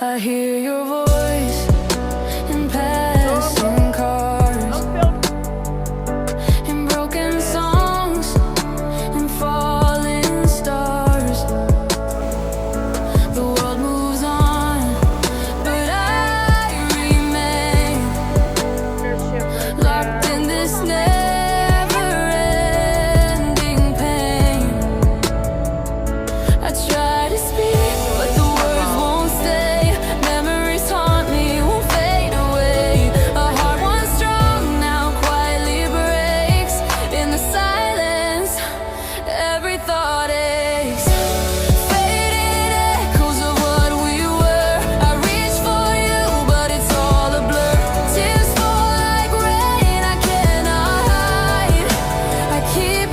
I hear your voice in passing cars, in broken songs and falling stars. The world moves on, but I remain locked in this never-ending pain. I try to speak, but the words won't stay. Memories haunt me, won't fade away. A heart once strong now quietly breaks in the silence. Every thought